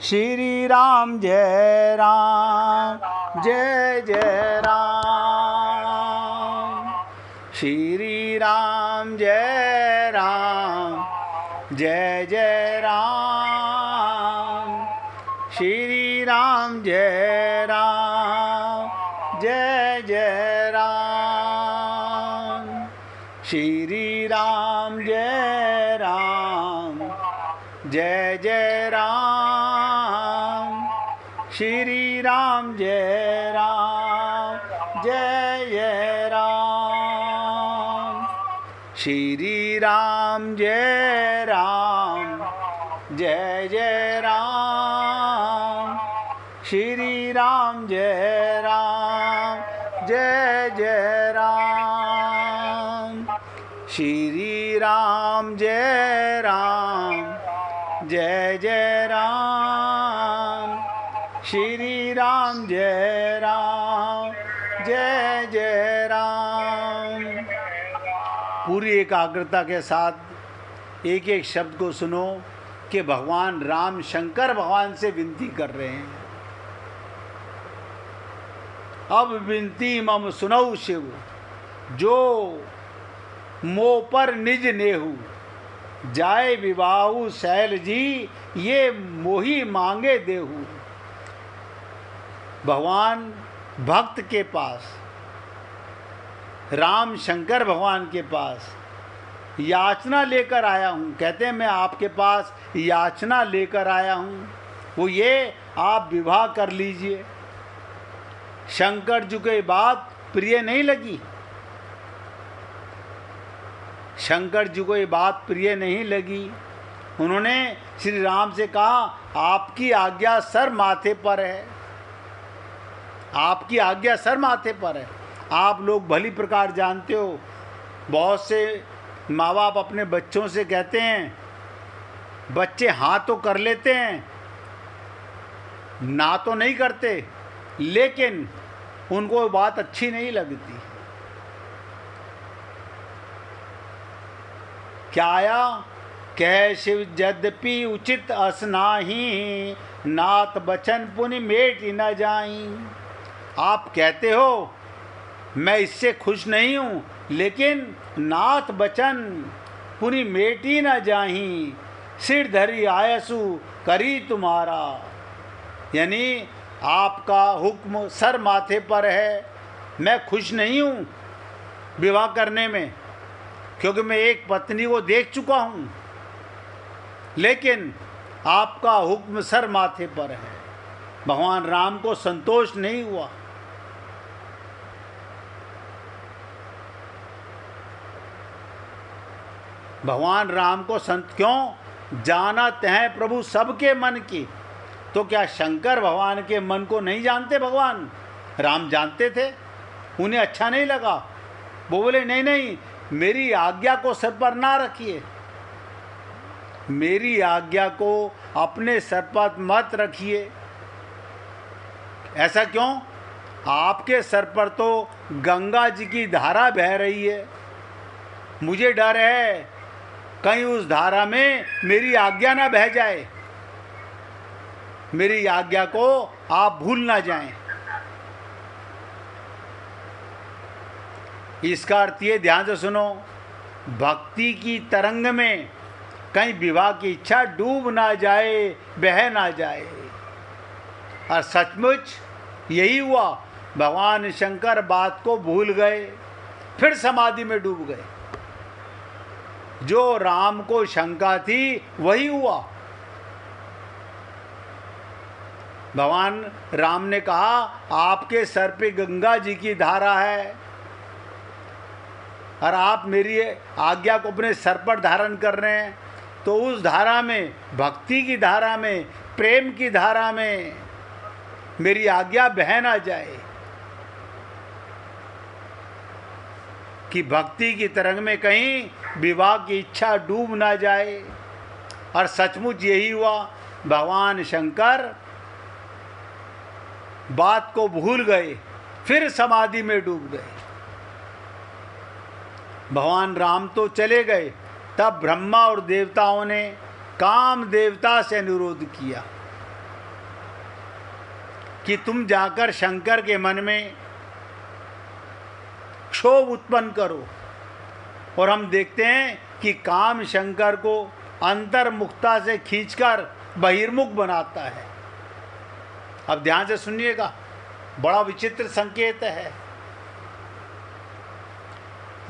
श्री राम जय राम जय जय राम। श्री राम जय राम जय जय राम। श्री राम जय राम जय जय राम। श्री राम जय राम जय जय राम। श्री राम जय राम जय जय राम। श्री राम जय राम जय जय राम। श्री राम जय राम जय जय राम। श्री राम जय राम जय जय राम। श्री राम जय राम जय जय राम। पूरी एकाग्रता के साथ एक एक शब्द को सुनो कि भगवान राम शंकर भगवान से विनती कर रहे हैं। अब विनती मम सुनऊ शिव, जो मोह पर निज नेहू। जाए विवाहु शैल जी, ये मोही मांगे देहू। भगवान भक्त के पास, राम शंकर भगवान के पास याचना लेकर आया हूँ। कहते हैं मैं आपके पास याचना लेकर आया हूँ, वो ये आप विवाह कर लीजिए। शंकर जी को बात प्रिय नहीं लगी। शंकर जी को ये बात प्रिय नहीं लगी। उन्होंने श्री राम से कहा आपकी आज्ञा सर माथे पर है। आपकी आज्ञा सर माथे पर है। आप लोग भली प्रकार जानते हो, बहुत से माँ बाप अपने बच्चों से कहते हैं, बच्चे हाँ तो कर लेते हैं, ना तो नहीं करते, लेकिन उनको बात अच्छी नहीं लगती। क्या आया? कह शिव यद्यपि उचित असनाही, नाथ बचन पुनि मेट न जाई। आप कहते हो मैं इससे खुश नहीं हूँ, लेकिन नाथ बचन पुनि मेटी न जाही। सिर धरी आयसु करी तुम्हारा, यानी आपका हुक्म सर माथे पर है। मैं खुश नहीं हूँ विवाह करने में, क्योंकि मैं एक पत्नी को देख चुका हूँ, लेकिन आपका हुक्म सर माथे पर है। भगवान राम को संतोष नहीं हुआ। भगवान राम को क्यों? जानत हैं प्रभु सबके मन की। तो क्या शंकर भगवान के मन को नहीं जानते? भगवान राम जानते थे। उन्हें अच्छा नहीं लगा। वो बोले नहीं नहीं, मेरी आज्ञा को सर पर ना रखिए, मेरी आज्ञा को अपने सर पर मत रखिए। ऐसा क्यों? आपके सर पर तो गंगा जी की धारा बह रही है। मुझे डर है कहीं उस धारा में मेरी आज्ञा ना बह जाए, मेरी आज्ञा को आप भूल ना जाएं। इसका अर्थ ये, ध्यान से सुनो, भक्ति की तरंग में कहीं विवाह की इच्छा डूब ना जाए, बह ना जाए। और सचमुच यही हुआ। भगवान शंकर बात को भूल गए, फिर समाधि में डूब गए। जो राम को शंका थी वही हुआ। भगवान राम ने कहा आपके सर पे गंगा जी की धारा है, और आप मेरी आज्ञा को अपने सर पर धारण कर रहे हैं, तो उस धारा में, भक्ति की धारा में, प्रेम की धारा में मेरी आज्ञा बह ना जाए, कि भक्ति की तरंग में कहीं विवाह की इच्छा डूब ना जाए। और सचमुच यही हुआ। भगवान शंकर बात को भूल गए, फिर समाधि में डूब गए। भगवान राम तो चले गए, तब ब्रह्मा और देवताओं ने काम देवता से अनुरोध किया। कि तुम जाकर शंकर के मन में क्षोभ उत्पन्न करो। और हम देखते हैं कि काम शंकर को अंतर्मुखता से खींचकर बहिर्मुख बनाता है। अब ध्यान से सुनिएगा, बड़ा विचित्र संकेत है।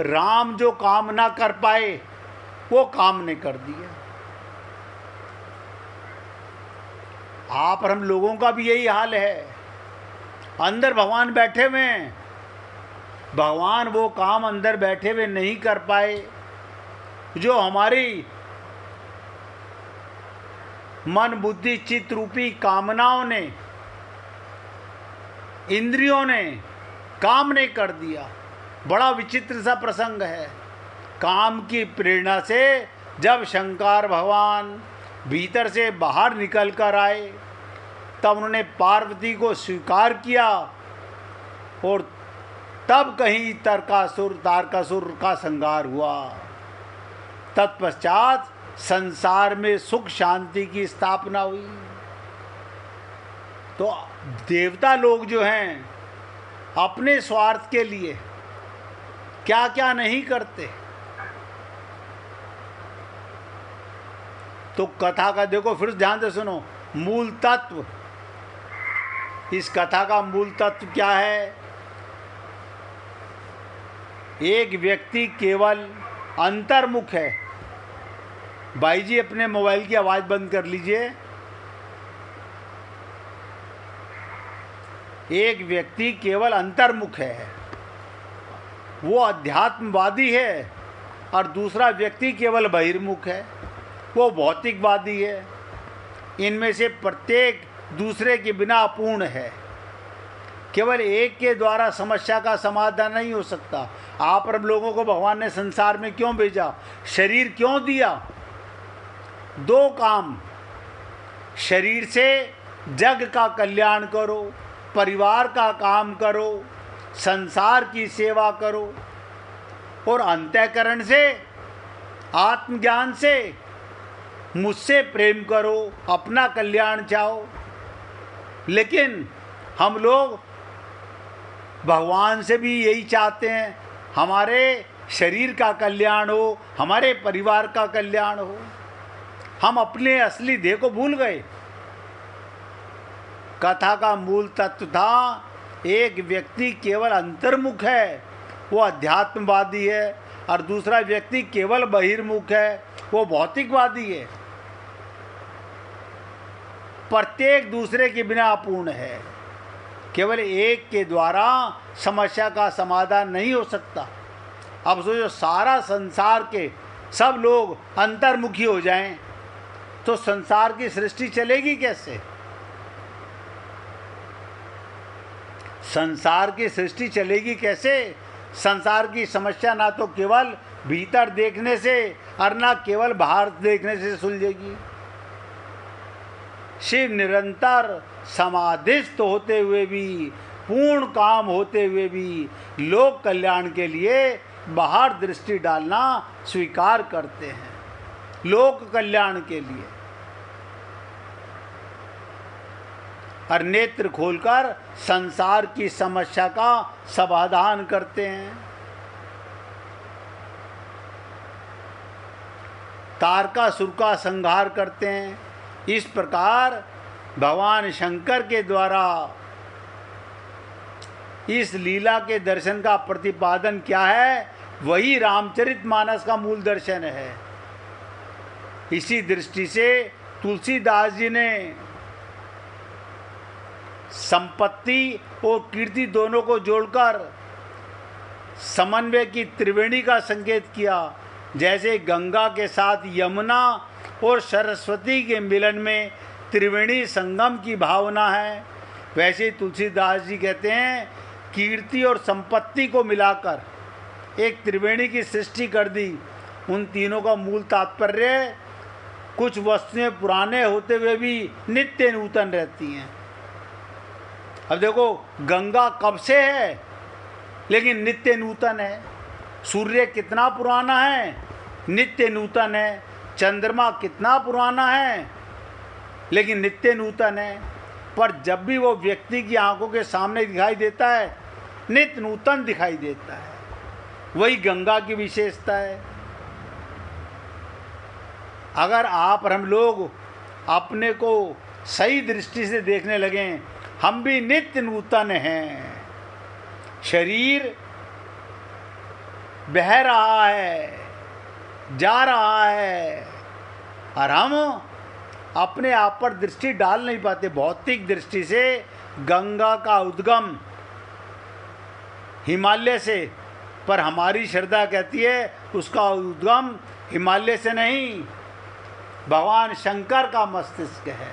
राम जो काम ना कर पाए वो काम ने कर दिया। आप और हम लोगों का भी यही हाल है। अंदर भगवान बैठे हुए हैं, भगवान वो काम अंदर बैठे हुए नहीं कर पाए जो हमारी मन बुद्धि चित्त रूपी कामनाओं ने, इंद्रियों ने, काम ने कर दिया। बड़ा विचित्र सा प्रसंग है। काम की प्रेरणा से जब शंकर भगवान भीतर से बाहर निकल कर आए तब उन्होंने पार्वती को स्वीकार किया और तब कहीं तारकासुर का संहार हुआ। तत्पश्चात संसार में सुख शांति की स्थापना हुई। तो देवता लोग जो हैं अपने स्वार्थ के लिए क्या क्या नहीं करते। तो कथा का देखो, फिर ध्यान से सुनो, मूल तत्व, इस कथा का मूल तत्व क्या है? एक व्यक्ति केवल अंतर्मुख है। भाई जी अपने मोबाइल की आवाज बंद कर लीजिए। एक व्यक्ति केवल अंतर्मुख है, वो अध्यात्मवादी है, और दूसरा व्यक्ति केवल बहिर्मुख है, वो भौतिकवादी है। इनमें से प्रत्येक दूसरे के बिना अपूर्ण है। केवल एक के द्वारा समस्या का समाधान नहीं हो सकता। आप और लोगों को भगवान ने संसार में क्यों भेजा, शरीर क्यों दिया? दो काम, शरीर से जग का कल्याण करो, परिवार का काम करो, संसार की सेवा करो, और अंतःकरण से, आत्मज्ञान से मुझसे प्रेम करो, अपना कल्याण चाहो। लेकिन हम लोग भगवान से भी यही चाहते हैं, हमारे शरीर का कल्याण हो, हमारे परिवार का कल्याण हो। हम अपने असली देह को भूल गए। कथा का मूल तत्व था, एक व्यक्ति केवल अंतर्मुख है, वो अध्यात्मवादी है, और दूसरा व्यक्ति केवल बहिर्मुख है, वो भौतिकवादी है। प्रत्येक दूसरे के बिना अपूर्ण है। केवल एक के द्वारा समस्या का समाधान नहीं हो सकता। अब सोचो, सारा संसार के सब लोग अंतर्मुखी हो जाएं तो संसार की सृष्टि चलेगी कैसे? संसार की सृष्टि चलेगी कैसे? संसार की समस्या ना तो केवल भीतर देखने से और ना केवल बाहर देखने से सुलझेगी। शिव निरंतर समाधिस्थ होते हुए भी, पूर्ण काम होते हुए भी लोक कल्याण के लिए बाहर दृष्टि डालना स्वीकार करते हैं, लोक कल्याण के लिए। और नेत्र खोलकर संसार की समस्या का समाधान करते हैं। तारकासुर का संहार करते हैं। इस प्रकार भगवान शंकर के द्वारा इस लीला के दर्शन का प्रतिपादन क्या है? वही रामचरितमानस का मूल दर्शन है। इसी दृष्टि से तुलसीदास जी ने संपत्ति और कीर्ति दोनों को जोड़कर समन्वय की त्रिवेणी का संकेत किया। जैसे गंगा के साथ यमुना और सरस्वती के मिलन में त्रिवेणी संगम की भावना है, वैसे तुलसीदास जी कहते हैं कीर्ति और संपत्ति को मिलाकर एक त्रिवेणी की सृष्टि कर दी। उन तीनों का मूल तात्पर्य, कुछ वस्तुएं पुराने होते हुए भी नित्य नूतन रहती हैं। अब देखो, गंगा कब से है लेकिन नित्य नूतन है। सूर्य कितना पुराना है, नित्य नूतन है। चंद्रमा कितना पुराना है लेकिन नित्य नूतन है। पर जब भी वो व्यक्ति की आंखों के सामने दिखाई देता है, नित्य नूतन दिखाई देता है। वही गंगा की विशेषता है। अगर आप और हम लोग अपने को सही दृष्टि से देखने लगें, हम भी नित्य नूतन हैं। शरीर बह रहा है, जा रहा है, और हम अपने आप पर दृष्टि डाल नहीं पाते। भौतिक दृष्टि से गंगा का उद्गम हिमालय से, पर हमारी श्रद्धा कहती है उसका उद्गम हिमालय से नहीं, भगवान शंकर का मस्तिष्क है।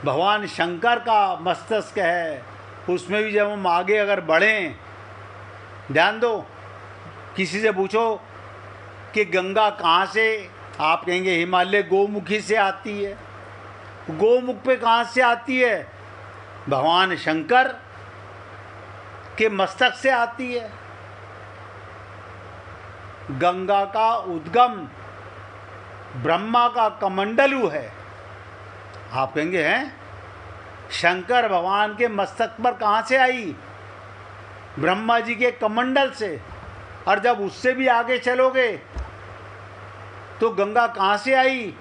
भगवान शंकर का मस्तिष्क है। उसमें भी जब हम आगे अगर बढ़ें, ध्यान दो, किसी से पूछो कि गंगा कहाँ से, आप कहेंगे हिमालय गोमुखी से आती है। गोमुख पे कहाँ से आती है? भगवान शंकर के मस्तक से आती है। गंगा का उद्गम ब्रह्मा का कमंडलू है। आप कहेंगे हैं शंकर भगवान के मस्तक पर कहाँ से आई? ब्रह्मा जी के कमंडल से। और जब उससे भी आगे चलोगे तो गंगा कहाँ से आई?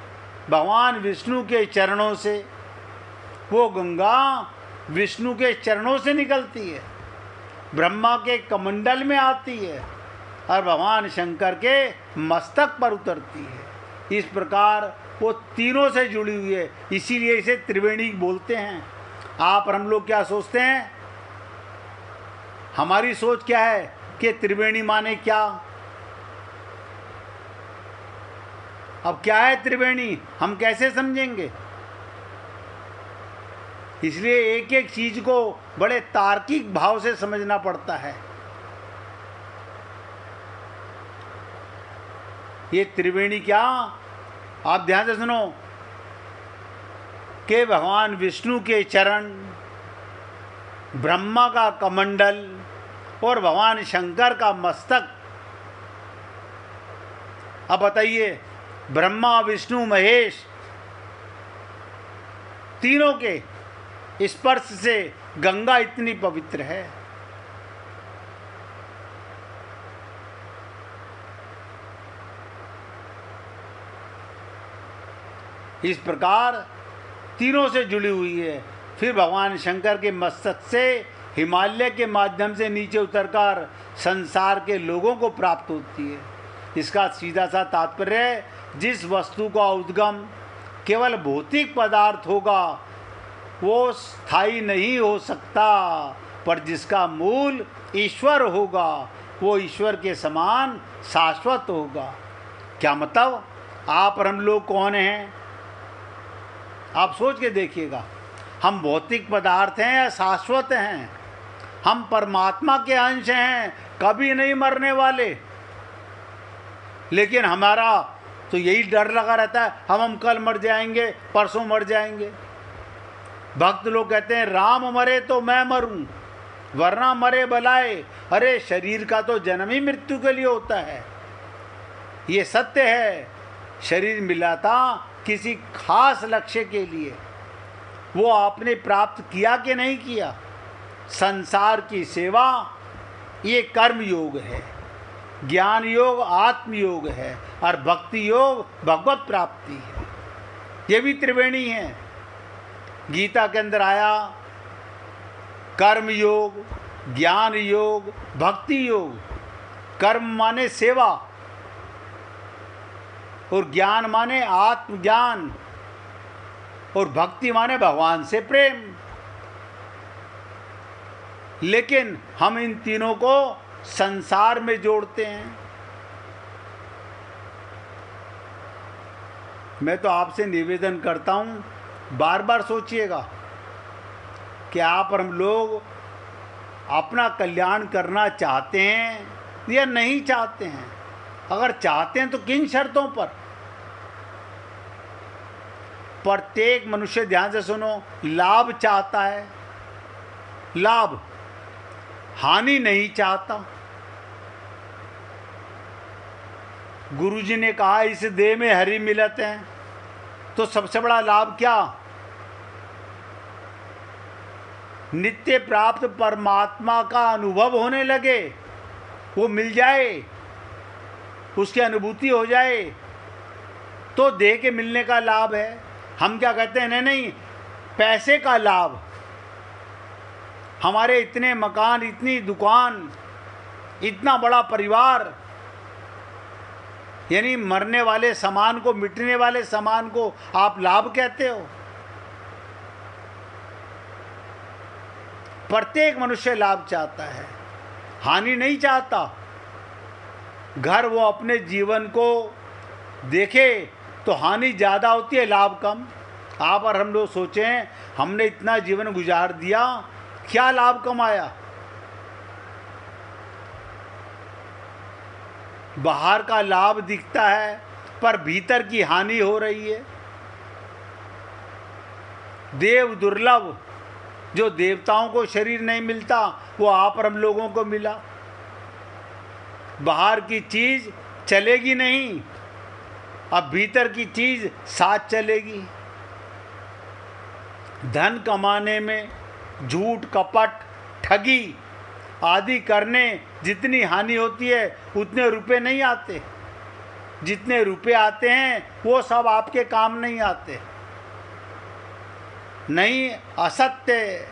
भगवान विष्णु के चरणों से। वो गंगा विष्णु के चरणों से निकलती है, ब्रह्मा के कमंडल में आती है और भगवान शंकर के मस्तक पर उतरती है। इस प्रकार वो तीनों से जुड़ी हुई है, इसीलिए इसे त्रिवेणी बोलते हैं। आप और हम लोग क्या सोचते हैं? हमारी सोच क्या है कि त्रिवेणी माने क्या? अब क्या है त्रिवेणी, हम कैसे समझेंगे? इसलिए एक एक चीज को बड़े तार्किक भाव से समझना पड़ता है। ये त्रिवेणी क्या, आप ध्यान से सुनो, कि भगवान विष्णु के चरण, ब्रह्मा का कमंडल और भगवान शंकर का मस्तक। अब बताइए, ब्रह्मा विष्णु महेश तीनों के स्पर्श से गंगा इतनी पवित्र है। इस प्रकार तीनों से जुड़ी हुई है। फिर भगवान शंकर के मस्तक से हिमालय के माध्यम से नीचे उतरकर संसार के लोगों को प्राप्त होती है। इसका सीधा सा तात्पर्य है, जिस वस्तु का उद्गम केवल भौतिक पदार्थ होगा वो स्थायी नहीं हो सकता, पर जिसका मूल ईश्वर होगा वो ईश्वर के समान शाश्वत होगा। क्या मतलब? आप और हम लोग कौन हैं? आप सोच के देखिएगा, हम भौतिक पदार्थ हैं या शाश्वत हैं? हम परमात्मा के अंश हैं, कभी नहीं मरने वाले। लेकिन हमारा तो यही डर लगा रहता है, हम कल मर जाएंगे, परसों मर जाएंगे। भक्त लोग कहते हैं राम मरे तो मैं मरूं, वरना मरे बलाए। अरे शरीर का तो जन्म ही मृत्यु के लिए होता है, ये सत्य है। शरीर मिला था किसी खास लक्ष्य के लिए, वो आपने प्राप्त किया कि नहीं किया? संसार की सेवा ये कर्म योग है, ज्ञान योग आत्म योग है, और भक्ति योग भगवत प्राप्ति है। ये भी त्रिवेणी है। गीता के अंदर आया कर्म योग, ज्ञान योग, भक्ति योग। कर्म माने सेवा और ज्ञान माने आत्मज्ञान और भक्ति माने भगवान से प्रेम। लेकिन हम इन तीनों को संसार में जोड़ते हैं। मैं तो आपसे निवेदन करता हूं, बार बार सोचिएगा कि आप और हम लोग अपना कल्याण करना चाहते हैं या नहीं चाहते हैं। अगर चाहते हैं तो किन शर्तों पर? प्रत्येक मनुष्य, ध्यान से सुनो, लाभ चाहता है, लाभ, हानि नहीं चाहता। गुरुजी ने कहा इस देह में हरि मिलत है, तो सबसे बड़ा लाभ क्या? नित्य प्राप्त परमात्मा का अनुभव होने लगे, वो मिल जाए, उसकी अनुभूति हो जाए, तो देह के मिलने का लाभ है। हम क्या कहते हैं, नहीं नहीं, पैसे का लाभ, हमारे इतने मकान, इतनी दुकान, इतना बड़ा परिवार, यानी मरने वाले सामान को, मिटने वाले सामान को आप लाभ कहते हो? प्रत्येक मनुष्य लाभ चाहता है, हानि नहीं चाहता। घर वो अपने जीवन को देखे तो हानि ज़्यादा होती है, लाभ कम। आप और हम लोग सोचें, हमने इतना जीवन गुजार दिया, क्या लाभ कमाया? बाहर का लाभ दिखता है पर भीतर की हानि हो रही है। देव दुर्लभ, जो देवताओं को शरीर नहीं मिलता वो आप और हम लोगों को मिला। बाहर की चीज़ चलेगी नहीं, अब भीतर की चीज़ साथ चलेगी। धन कमाने में झूठ, कपट, ठगी आदि करने जितनी हानि होती है उतने रुपए नहीं आते। जितने रुपए आते हैं वो सब आपके काम नहीं आते। नहीं असत्य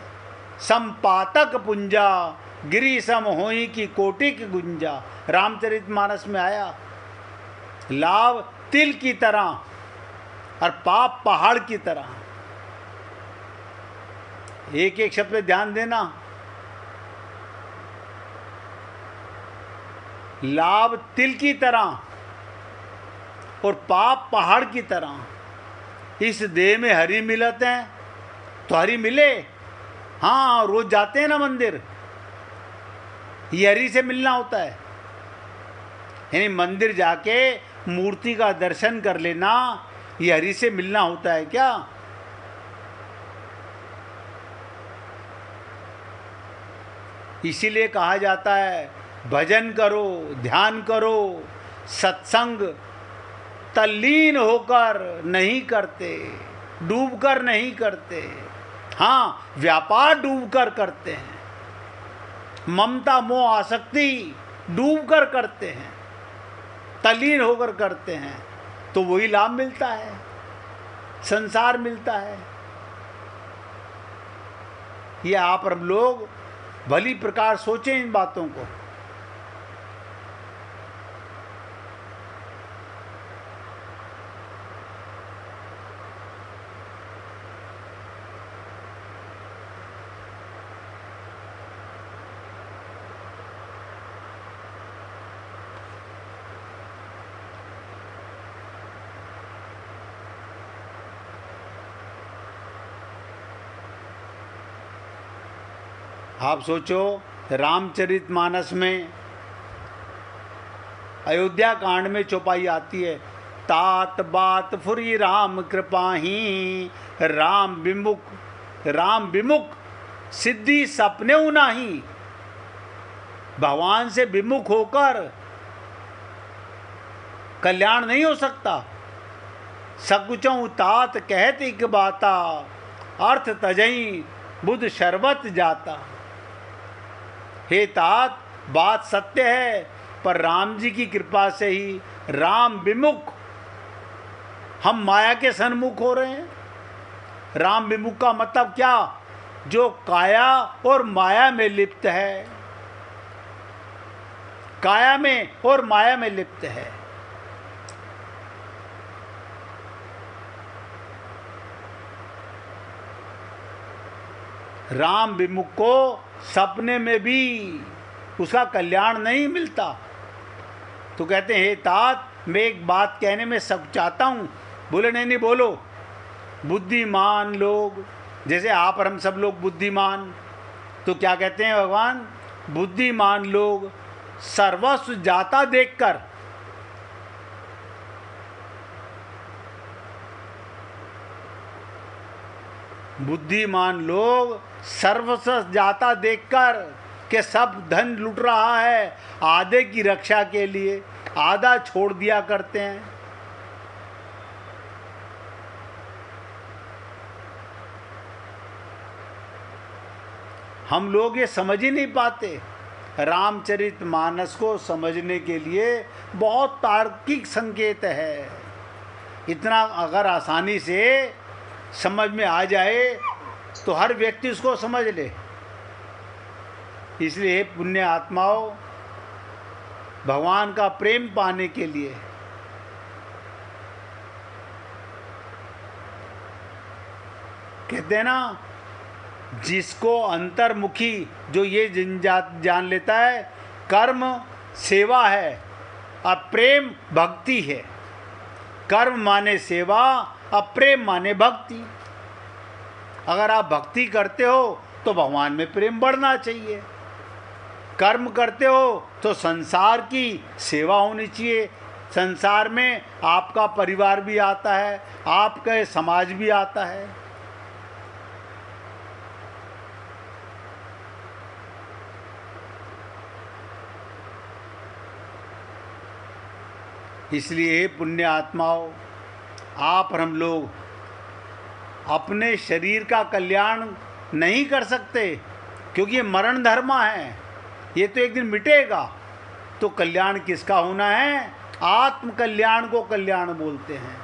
संपातक पुंजा, गिरी सम होई की कोटि की गुंजा, रामचरितमानस में आया। लाभ तिल की तरह और पाप पहाड़ की तरह। एक एक शब्द पे ध्यान देना। लाभ तिल की तरह और पाप पहाड़ की तरह। इस देह में हरि मिलत है तो हरि मिले। हाँ, रोज जाते हैं ना मंदिर, ये हरि से मिलना होता है। यानी मंदिर जाके मूर्ति का दर्शन कर लेना, ये हरि से मिलना होता है क्या? इसीलिए कहा जाता है भजन करो, ध्यान करो, सत्संग तल्लीन होकर नहीं करते, डूबकर नहीं करते। हाँ, व्यापार डूबकर करते हैं, ममता मोह आसक्ति डूबकर करते हैं, तल्लीन होकर करते हैं, तो वही लाभ मिलता है, संसार मिलता है। ये आप और हम लोग भली प्रकार सोचें इन बातों को। आप सोचो, रामचरितमानस में अयोध्या कांड में चौपाई आती है, तात बात फुरी राम कृपाही, राम विमुख सिद्धि सपने नहीं। भगवान से विमुख होकर कल्याण नहीं हो सकता। सकुचों तात कहत एक बाता, अर्थ तजई बुध शरबत जाता। हे तात, बात सत्य है, पर राम जी की कृपा से ही राम विमुख, हम माया के सन्मुख हो रहे हैं। राम विमुख का मतलब क्या? जो काया और माया में लिप्त है, काया में और माया में लिप्त है। राम विमुख को सपने में भी उसका कल्याण नहीं मिलता। तो कहते हैं, हे तात, मैं एक बात कहने में सब चाहता हूँ। बोले नहीं बोलो। बुद्धिमान लोग, जैसे आप और हम सब लोग बुद्धिमान, तो क्या कहते हैं भगवान? बुद्धिमान लोग सर्वस्व जाता देखकर, बुद्धिमान लोग सर्वस्व जाता देखकर के सब धन लूट रहा है आधे की रक्षा के लिए, आधा छोड़ दिया करते हैं। हम लोग ये समझ ही नहीं पाते। रामचरितमानस को समझने के लिए बहुत तार्किक संकेत है। इतना अगर आसानी से समझ में आ जाए तो हर व्यक्ति उसको समझ ले। इसलिए पुण्य आत्माओं, भगवान का प्रेम पाने के लिए कहते हैं ना, जिसको अंतर्मुखी जो ये जान लेता है, कर्म सेवा है और प्रेम भक्ति है। कर्म माने सेवा और प्रेम माने भक्ति। अगर आप भक्ति करते हो तो भगवान में प्रेम बढ़ना चाहिए। कर्म करते हो तो संसार की सेवा होनी चाहिए। संसार में आपका परिवार भी आता है, आपका समाज भी आता है। इसलिए पुण्य आत्माओं, आप और हम लोग अपने शरीर का कल्याण नहीं कर सकते, क्योंकि ये मरण धर्म है, ये तो एक दिन मिटेगा। तो कल्याण किसका होना है? आत्म कल्याण को कल्याण बोलते हैं।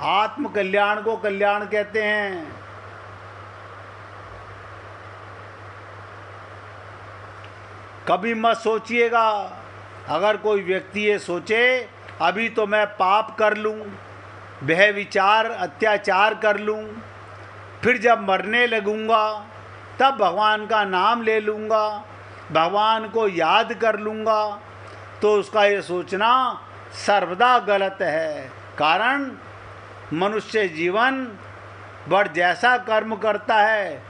आत्म कल्याण को कल्याण कहते हैं। कभी मत सोचिएगा, अगर कोई व्यक्ति ये सोचे अभी तो मैं पाप कर लूँ, वह विचार अत्याचार कर लूँ, फिर जब मरने लगूँगा तब भगवान का नाम ले लूँगा, भगवान को याद कर लूँगा, तो उसका ये सोचना सर्वदा गलत है। कारण मनुष्य जीवन भर जैसा कर्म करता है,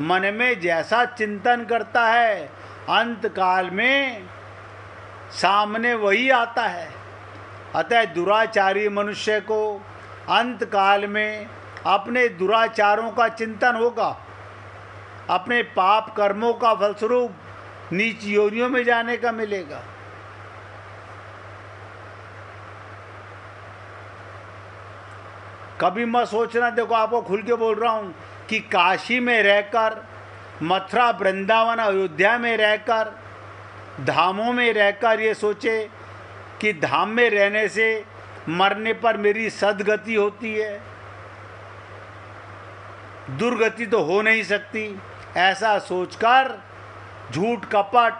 मन में जैसा चिंतन करता है, अंत काल में सामने वही आता है। अतः दुराचारी मनुष्य को अंत काल में अपने दुराचारों का चिंतन होगा, अपने पाप कर्मों का फलस्वरूप नीच योनियों में जाने का मिलेगा। कभी मत सोचना, देखो आपको खुल के बोल रहा हूँ, कि काशी में रहकर, मथुरा वृंदावन अयोध्या में रहकर, धामों में रहकर ये सोचे कि धाम में रहने से मरने पर मेरी सद्गति होती है, दुर्गति तो हो नहीं सकती। ऐसा सोचकर झूठ कपट,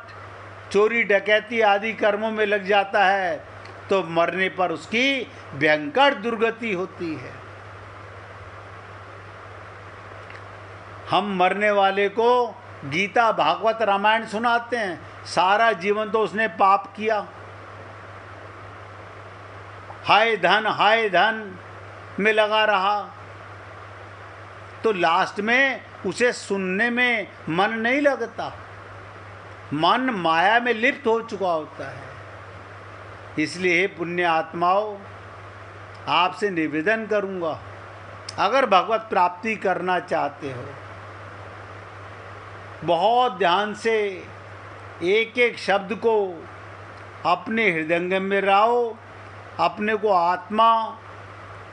चोरी डकैती आदि कर्मों में लग जाता है, तो मरने पर उसकी भयंकर दुर्गति होती है। हम मरने वाले को गीता भागवत रामायण सुनाते हैं, सारा जीवन तो उसने पाप किया, हाय धन में लगा रहा, तो लास्ट में उसे सुनने में मन नहीं लगता, मन माया में लिप्त हो चुका होता है। इसलिए पुण्य आत्माओं, आपसे निवेदन करूंगा, अगर भगवत प्राप्ति करना चाहते हो, बहुत ध्यान से एक एक शब्द को अपने हृदयंगम में लाओ, अपने को आत्मा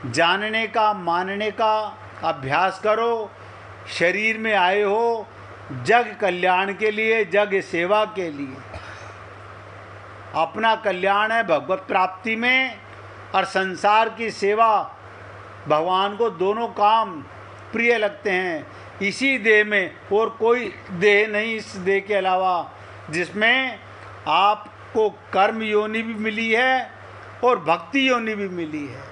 जानने का, मानने का अभ्यास करो। शरीर में आए हो जग कल्याण के लिए, जग सेवा के लिए। अपना कल्याण है भगवत प्राप्ति में, और संसार की सेवा, भगवान को दोनों काम प्रिय लगते हैं। इसी देह में और कोई देह नहीं, इस देह के अलावा, जिसमें आपको कर्म योनि भी मिली है और भक्ति योनि भी मिली है।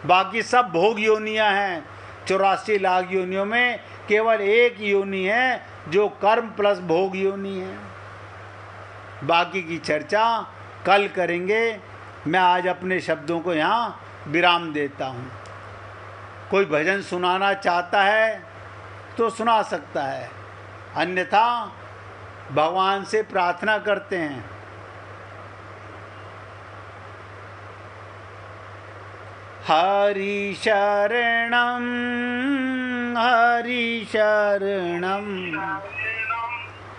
बाकी सब भोग योनियां हैं। 84 लाख योनियों में केवल एक योनि है जो कर्म प्लस भोग योनि है। बाकी की चर्चा कल करेंगे। मैं आज अपने शब्दों को यहाँ विराम देता हूँ। कोई भजन सुनाना चाहता है तो सुना सकता है, अन्यथा भगवान से प्रार्थना करते हैं। हरि शरणम हरि शरणम